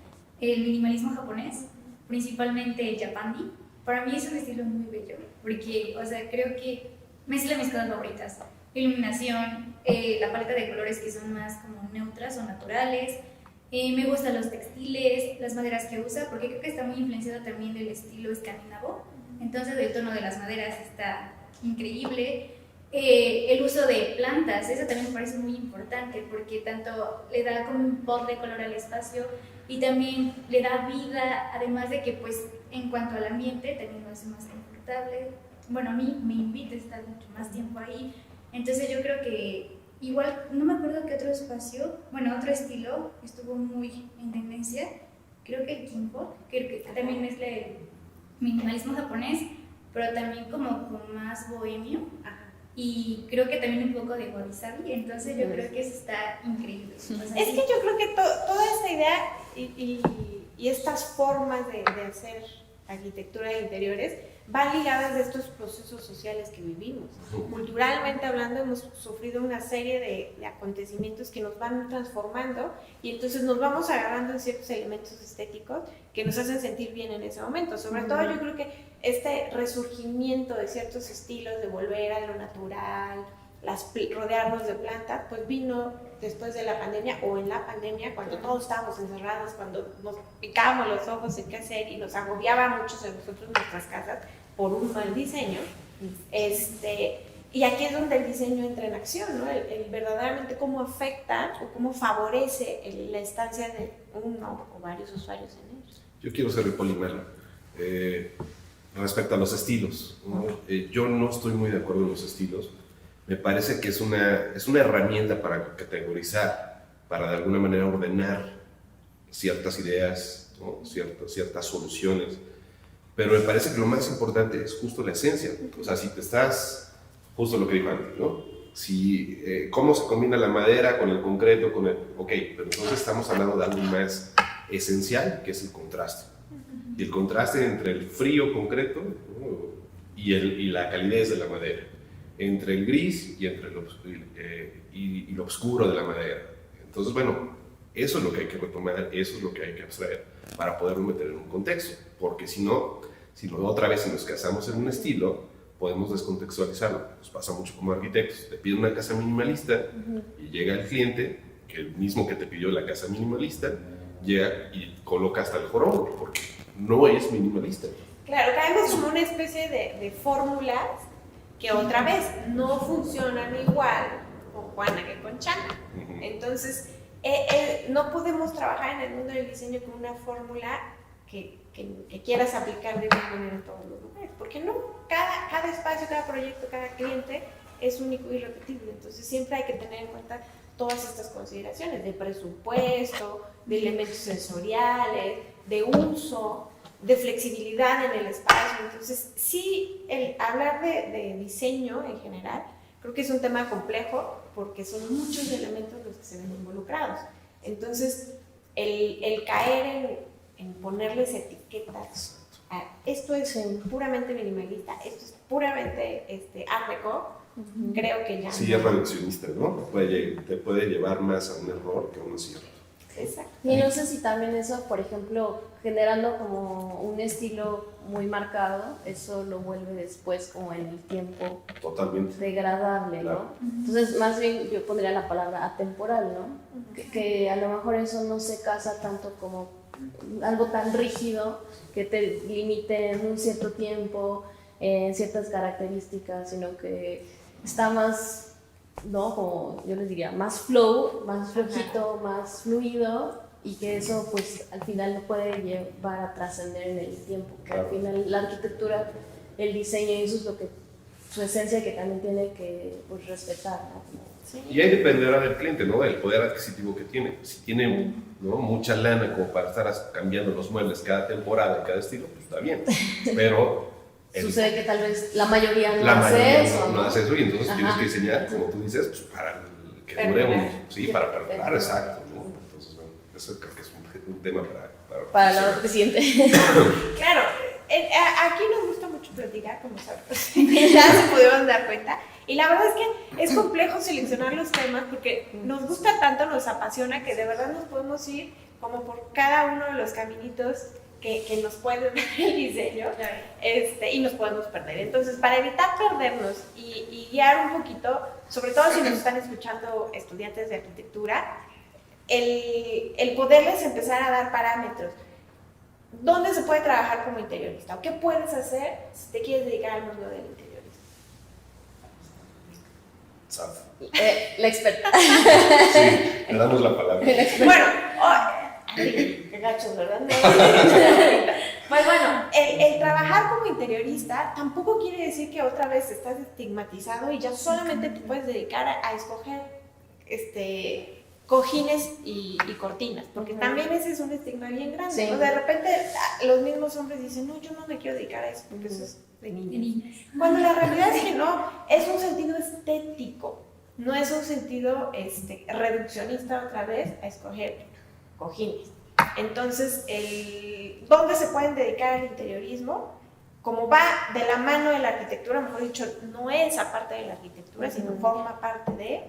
el minimalismo japonés, principalmente el Japandi. Para mí es un estilo muy bello, porque, o sea, creo que mezcla mis cosas favoritas. Iluminación, la paleta de colores que son más como neutras o naturales. Me gustan los textiles, las maderas que usa, porque creo que está muy influenciado también del estilo escandinavo. Entonces el tono de las maderas está increíble. El uso de plantas, eso también me parece muy importante, porque tanto le da como un pop de color al espacio y también le da vida, además de que pues en cuanto al ambiente también lo hace más confortable. Bueno, a mí me invita a estar mucho más tiempo ahí. Entonces yo creo que igual, no me acuerdo qué otro espacio, bueno, otro estilo estuvo muy en tendencia, creo que el Kimpo, que también mezcla el minimalismo japonés, pero también como más bohemio. Y creo que también un poco de wabi-sabi, entonces yo creo que eso está increíble. O sea, es que yo creo que toda esta idea y estas formas de hacer arquitectura de interiores van ligadas de estos procesos sociales que vivimos. Culturalmente hablando, hemos sufrido una serie de acontecimientos que nos van transformando y entonces nos vamos agarrando en ciertos elementos estéticos que nos hacen sentir bien en ese momento. Sobre todo yo creo que este resurgimiento de ciertos estilos, de volver a lo natural, rodearnos de plantas, pues vino después de la pandemia o en la pandemia, cuando todos estábamos encerrados, cuando nos picábamos los ojos en qué hacer y nos agobiaba a muchos de nosotros nuestras casas por un mal diseño. Y aquí es donde el diseño entra en acción, ¿no? El verdaderamente cómo afecta o cómo favorece la estancia de uno o varios usuarios en ellos. Yo quiero ser el polimero. Respecto a los estilos, ¿no? Yo no estoy muy de acuerdo en los estilos. Me parece que es una herramienta para categorizar, para de alguna manera ordenar ciertas ideas, ¿no? ciertas soluciones. Pero me parece que lo más importante es justo la esencia. O sea, si te estás, justo lo que dijo Andy, ¿no? Cómo se combina la madera con el concreto, ok, pero entonces estamos hablando de algo más esencial, que es el contraste. Y el contraste entre el frío concreto, ¿no? y la calidez de la madera, entre el gris y entre lo oscuro de la madera. Entonces, bueno, eso es lo que hay que retomar, eso es lo que hay que abstraer para poderlo meter en un contexto, porque si no, Si otra vez si nos casamos en un estilo, podemos descontextualizarlo. Nos pasa mucho como arquitectos. Te piden una casa minimalista y llega el cliente, que el mismo que te pidió la casa minimalista, llega y coloca hasta el jorobo, porque no es minimalista. Claro, caemos como una especie de fórmulas que otra vez no funcionan igual con Juana que con Chana. Entonces, no podemos trabajar en el mundo del diseño con una fórmula que quieras aplicar de igual manera en todos los lugares, porque no, cada espacio, cada proyecto, cada cliente es único y irrepetible. Entonces siempre hay que tener en cuenta todas estas consideraciones de presupuesto, de elementos sensoriales, de uso, de flexibilidad en el espacio. Entonces sí, hablar de diseño en general creo que es un tema complejo porque son muchos elementos los que se ven involucrados. Entonces el caer en ponerles etiquetas, esto es puramente minimalista, esto es puramente Art Deco, creo que ya sí, es reduccionista, ¿no? Te puede llevar más a un error que a un acierto. Exacto. Y no sé si también eso, por ejemplo, generando como un estilo muy marcado, eso lo vuelve después como en el tiempo Totalmente. degradable, Claro. ¿no? Entonces, más bien yo pondría la palabra atemporal, ¿no? Que a lo mejor eso no se casa tanto como algo tan rígido que te limite en un cierto tiempo, en ciertas características, sino que está más, ¿no? Como yo les diría, más flow, más flojito, más fluido, y que eso pues al final no puede llevar a trascender en el tiempo, que al final la arquitectura, el diseño, y eso es lo que, su esencia que también tiene que pues, respetar, ¿no? Sí. Y ahí dependerá del cliente, ¿no? Del poder adquisitivo que tiene. Si tiene, ¿no?, mucha lana como para estar cambiando los muebles cada temporada, cada estilo, pues está bien. Pero sucede que tal vez la mayoría no hace eso. No hace eso, y entonces Ajá. tienes que diseñar, como tú dices, pues para que dure para perdurar, exacto, ¿no? Entonces, bueno, eso creo que es un tema para la presidente. Claro, aquí nos gusta mucho platicar, como sabes, ya se pudieron dar cuenta. Y la verdad es que es complejo seleccionar los temas porque nos gusta tanto, nos apasiona, que de verdad nos podemos ir como por cada uno de los caminitos que nos puede dar el diseño, y nos podemos perder. Entonces, para evitar perdernos y guiar un poquito, sobre todo si nos están escuchando estudiantes de arquitectura, el poderles empezar a dar parámetros. ¿Dónde se puede trabajar como interiorista? ¿O qué puedes hacer si te quieres dedicar al mundo del interiorismo? La experta. Sí, le damos la palabra. Bueno, qué gachos, ¿verdad? Pues bueno, el trabajar como interiorista tampoco quiere decir que otra vez estás estigmatizado y ya solamente te puedes dedicar a escoger cojines y cortinas, porque también ese es un estigma bien grande. Sí. O sea, de repente los mismos hombres dicen, no, yo no me quiero dedicar a eso porque eso es de niñas. Cuando la realidad es que no, es un sentido estético, no es un sentido reduccionista otra vez a escoger cojines. Entonces, ¿dónde se pueden dedicar al interiorismo? Como va de la mano de la arquitectura, mejor dicho, no es aparte de la arquitectura, sino forma parte de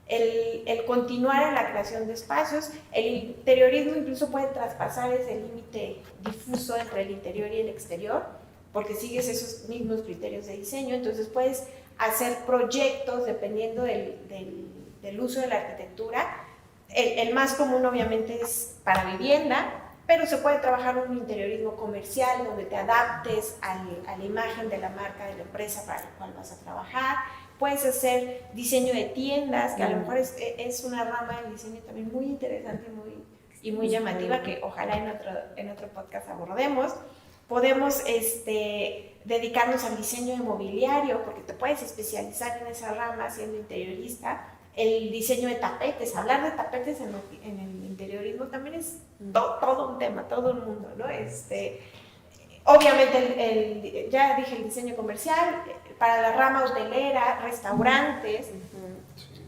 el continuar en la creación de espacios. El interiorismo incluso puede traspasar ese límite difuso entre el interior y el exterior, porque sigues esos mismos criterios de diseño. Entonces puedes hacer proyectos dependiendo del uso de la arquitectura. El más común obviamente es para vivienda, pero se puede trabajar un interiorismo comercial donde te adaptes a la imagen de la marca, de la empresa para la cual vas a trabajar. Puedes hacer diseño de tiendas, que a lo mejor es una rama del diseño también muy interesante y muy llamativa, que ojalá en otro podcast abordemos. Podemos dedicarnos al diseño de mobiliario, porque te puedes especializar en esa rama siendo interiorista. El diseño de tapetes, hablar de tapetes en el interiorismo también es todo un tema, todo un mundo, ¿no? Obviamente, ya dije, el diseño comercial, para la rama hotelera, restaurantes,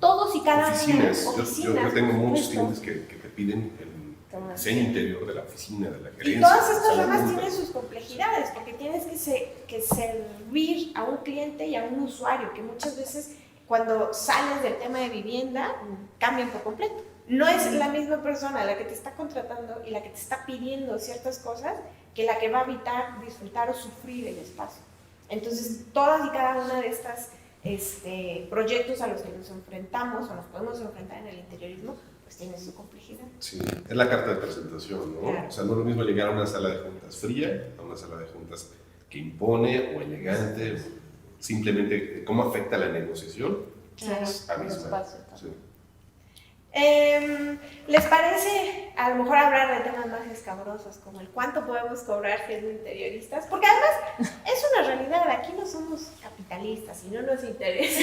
todos y cada uno. Oficinas. Yo tengo muchos clientes que te piden el diseño interior de la oficina, de la gerencia. Y todas estas ramas tienen sus complejidades, porque tienes que servir a un cliente y a un usuario, que muchas veces cuando sales del tema de vivienda, cambian por completo. No es la misma persona la que te está contratando y la que te está pidiendo ciertas cosas que la que va a habitar, disfrutar o sufrir el espacio. Entonces, todas y cada una de estas proyectos a los que nos enfrentamos o nos podemos enfrentar en el interiorismo, pues tiene su complejidad. Sí, es la carta de presentación, ¿no? Claro. O sea, no es lo mismo llegar a una sala de juntas fría, a una sala de juntas que impone o elegante, simplemente cómo afecta la negociación. Claro. Es abismal. Sí. ¿Les parece a lo mejor hablar de temas más escabrosos como el cuánto podemos cobrar siendo interioristas? Porque además es una realidad, aquí no somos capitalistas y no nos interesa,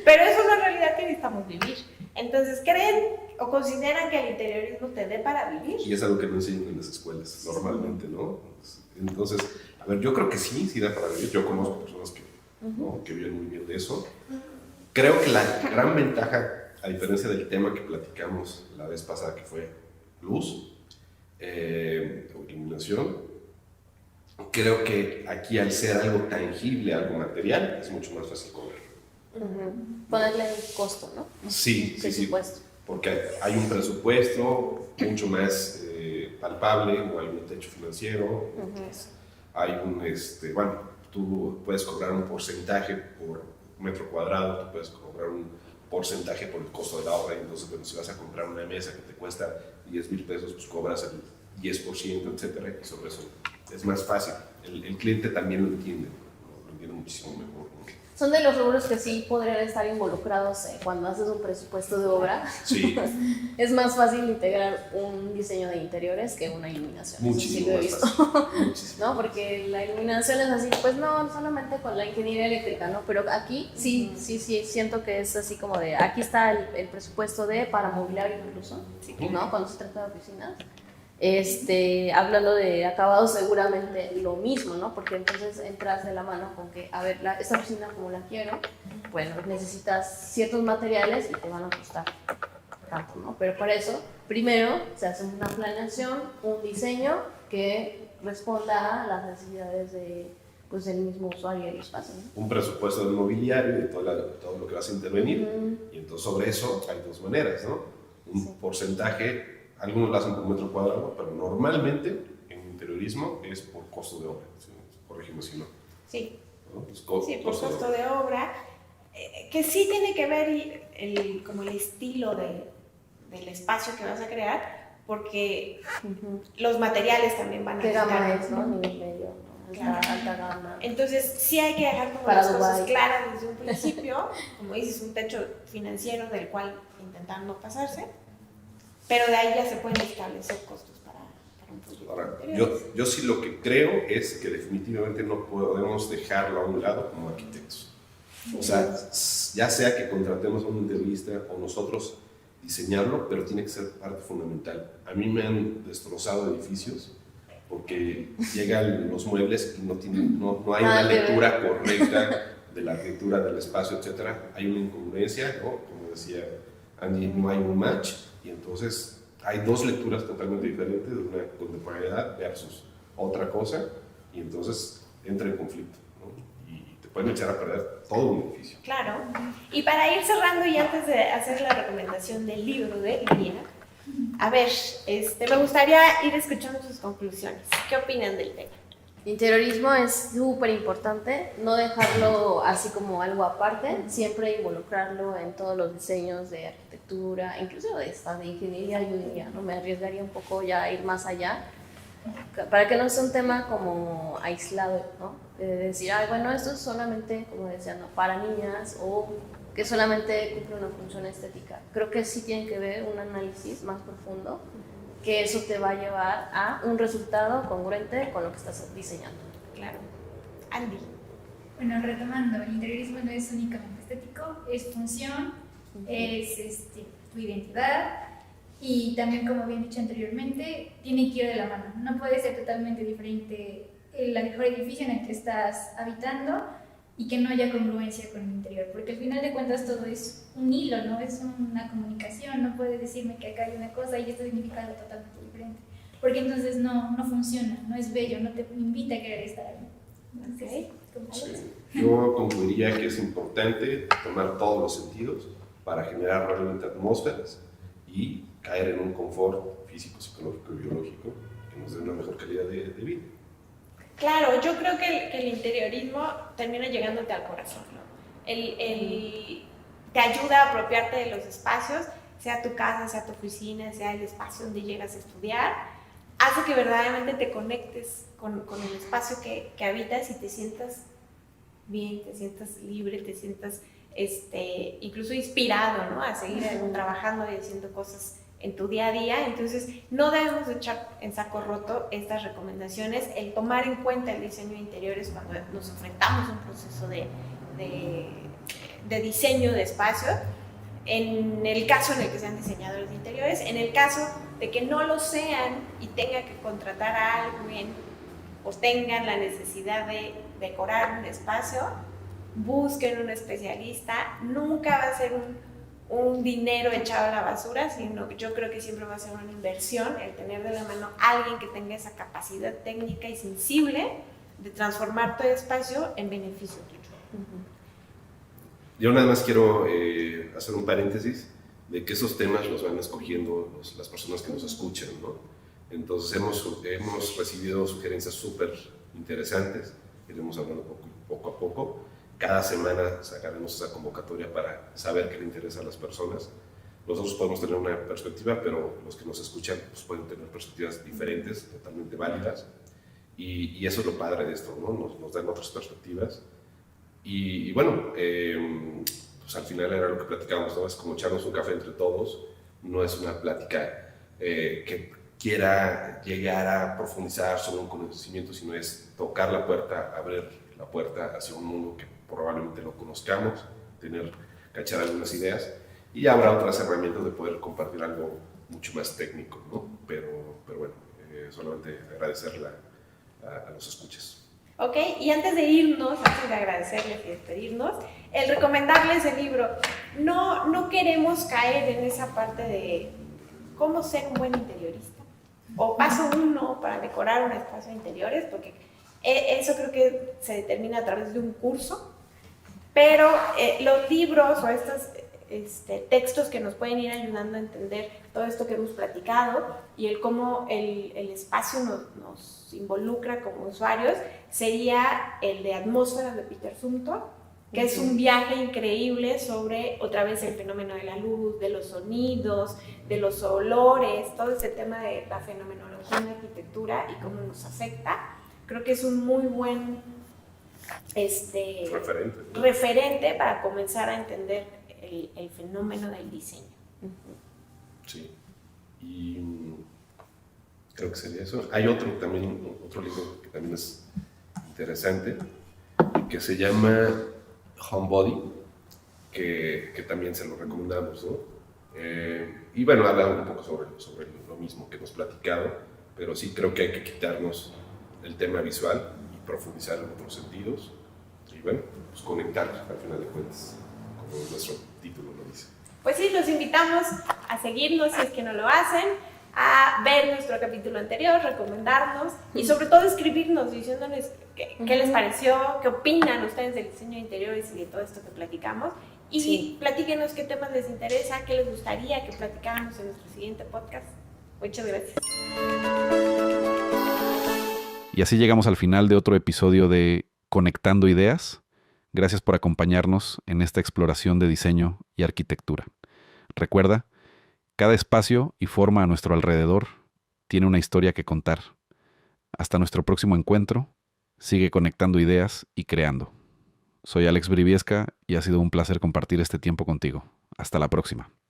pero es una realidad que necesitamos vivir. Entonces, ¿creen o consideran que el interiorismo te dé para vivir? Y es algo que no enseñan en las escuelas normalmente, ¿no? Entonces, a ver, yo creo que sí da para vivir. Yo conozco personas que, ¿no?, que viven muy bien de eso. Creo que la gran ventaja, a diferencia del tema que platicamos la vez pasada, que fue luz o iluminación, creo que aquí, al ser algo tangible, algo material, es mucho más fácil cobrar. Ponerle el costo, ¿no? Sí, Presupuesto. porque hay un presupuesto mucho más palpable, no hay un techo financiero, hay un, bueno, tú puedes cobrar un porcentaje por metro cuadrado, tú puedes cobrar un porcentaje por el costo de la obra. Entonces, bueno, si vas a comprar una mesa que te cuesta 10,000 pesos, pues cobras el 10%, etcétera, y sobre eso es más fácil. El cliente también lo entiende, ¿no? Lo entiende muchísimo mejor, ¿no? Son de los rubros que sí podrían estar involucrados cuando haces un presupuesto de obra. Sí. Es más fácil integrar un diseño de interiores que una iluminación. Muchísimo Eso sí lo he visto. Muchísimo. ¿No? Porque la iluminación es así, pues no, solamente con la ingeniería eléctrica, ¿no? Pero aquí sí, siento que es así como de, aquí está el presupuesto para mobiliario incluso, ¿no? Cuando se trata de oficinas. Hablando de acabados, seguramente lo mismo, ¿no? Porque entonces entras de la mano con que, a ver, esta oficina como la quiero, bueno, necesitas ciertos materiales y te van a costar tanto, ¿no? Pero para eso, primero se hace una planeación, un diseño que responda a las necesidades pues, del mismo usuario del espacio, ¿no? Un presupuesto del mobiliario y de todo lo que vas a intervenir. Y entonces, sobre eso hay dos maneras, ¿no? Un porcentaje. Algunos lo hacen por metro cuadrado, pero normalmente en interiorismo es por costo de obra. ¿Sí? Corrígeme si no. Sí. ¿No? Pues Sí, por costo de obra, que sí tiene que ver como el estilo del espacio que vas a crear, porque los materiales también van a ¿Qué estar. gama es, no? Nivel medio, ¿no? Claro. Alta gama. Entonces, sí hay que dejar como Para las cosas Dubái. claras desde un principio, como dices, un techo financiero del cual intentar no pasarse, pero de ahí ya se pueden establecer costos para un proyecto. Ahora, yo sí lo que creo es que definitivamente no podemos dejarlo a un lado como arquitectos. O sea, ya sea que contratemos a un interiorista o nosotros diseñarlo, pero tiene que ser parte fundamental. A mí me han destrozado edificios porque llegan los muebles y no hay una lectura correcta de la arquitectura del espacio, etc. Hay una incongruencia, ¿no? Como decía Andy, no hay un match. Y entonces hay dos lecturas totalmente diferentes de una contemporaneidad versus otra cosa, y entonces entra en conflicto, ¿no? Y te pueden echar a perder todo un edificio. Claro. Y para ir cerrando y antes de hacer la recomendación del libro de Lilia, a ver, me gustaría ir escuchando sus conclusiones. ¿Qué opinan del tema? Interiorismo es súper importante, no dejarlo así como algo aparte, siempre involucrarlo en todos los diseños de arquitectura, incluso de ingeniería, yo diría, ¿no? Me arriesgaría un poco ya a ir más allá, para que no sea un tema como aislado, ¿no? De decir, bueno, esto es solamente, como decían, ¿no?, para niñas, o que solamente cumple una función estética. Creo que sí tiene que ver un análisis más profundo, que eso te va a llevar a un resultado congruente con lo que estás diseñando. Claro. Andy. Bueno, retomando, el interiorismo no es únicamente estético, es función, es tu identidad, y también, como bien dicho anteriormente, tiene que ir de la mano. No puede ser totalmente diferente el mejor edificio en el que estás habitando y que no haya congruencia con el interior, porque al final de cuentas todo es un hilo, ¿no? Es una comunicación. No puedes decirme que acá hay una cosa y esto significa algo totalmente diferente, porque entonces no funciona, no es bello, no te invita a querer estar ahí. Ok. Sí. Yo concluiría que es importante tomar todos los sentidos para generar realmente atmósferas y caer en un confort físico, psicológico y biológico que nos dé una mejor calidad de vida. Claro, yo creo que el interiorismo termina llegándote al corazón, ¿no? Te ayuda a apropiarte de los espacios, sea tu casa, sea tu oficina, sea el espacio donde llegas a estudiar, hace que verdaderamente te conectes con el espacio que habitas y te sientas bien, te sientas libre, te sientas incluso inspirado, ¿no? A seguir trabajando y haciendo cosas en tu día a día. Entonces no debemos de echar en saco roto estas recomendaciones, el tomar en cuenta el diseño de interiores cuando nos enfrentamos a un proceso de diseño de espacio, en el caso en el que sean diseñadores de interiores, en el caso de que no lo sean y tengan que contratar a alguien o tengan la necesidad de decorar un espacio, busquen un especialista. Nunca va a ser un dinero echado a la basura, sino yo creo que siempre va a ser una inversión el tener de la mano a alguien que tenga esa capacidad técnica y sensible de transformar tu espacio en beneficio tuyo. Yo nada más quiero hacer un paréntesis de que esos temas los van escogiendo las personas que nos escuchan, ¿no? Entonces hemos recibido sugerencias súper interesantes, iremos hablando poco a poco. Cada semana sacaremos esa convocatoria para saber qué le interesa a las personas. Nosotros podemos tener una perspectiva, pero los que nos escuchan pues, pueden tener perspectivas diferentes, totalmente válidas. Y eso es lo padre de esto, ¿no? Nos dan otras perspectivas. Y bueno, pues al final era lo que platicábamos, ¿no? Es como echarnos un café entre todos. No es una plática que quiera llegar a profundizar sobre un conocimiento, sino es tocar la puerta, abrir la puerta hacia un mundo que probablemente no conozcamos, cachar algunas ideas, y ya habrá otras herramientas de poder compartir algo mucho más técnico, ¿no? Pero bueno, solamente agradecerle a los escuchas. Ok, y antes de irnos, antes de agradecerles y despedirnos, el recomendarles el libro. No queremos caer en esa parte de cómo ser un buen interiorista, o paso 1 para decorar un espacio de interiores, porque eso creo que se determina a través de un curso, pero los libros o estos textos que nos pueden ir ayudando a entender todo esto que hemos platicado y el cómo el espacio nos involucra como usuarios, sería el de Atmósferas de Peter Zumthor, que es un viaje increíble sobre, otra vez, el fenómeno de la luz, de los sonidos, de los olores, todo ese tema de la fenomenología en la arquitectura y cómo nos afecta. Creo que es un muy buen referente para comenzar a entender el fenómeno del diseño. Sí, y creo que sería eso. Hay otro libro que también es interesante, que se llama Homebody, que también se lo recomendamos, ¿no? Y bueno, habla un poco sobre lo mismo que hemos platicado, pero sí creo que hay que quitarnos el tema visual y profundizar en otros sentidos y bueno, pues conectar al final de cuentas, como nuestro título lo dice. Pues sí, los invitamos a seguirnos si es que no lo hacen, a ver nuestro capítulo anterior, recomendarnos y sobre todo escribirnos diciéndonos qué les pareció, qué opinan ustedes del diseño de interiores y de todo esto que platicamos. Y platíquenos qué temas les interesa, qué les gustaría que platicáramos en nuestro siguiente podcast. Muchas gracias. Y así llegamos al final de otro episodio de Conectando Ideas. Gracias por acompañarnos en esta exploración de diseño y arquitectura. Recuerda, cada espacio y forma a nuestro alrededor tiene una historia que contar. Hasta nuestro próximo encuentro, sigue conectando ideas y creando. Soy Alex Briviesca y ha sido un placer compartir este tiempo contigo. Hasta la próxima.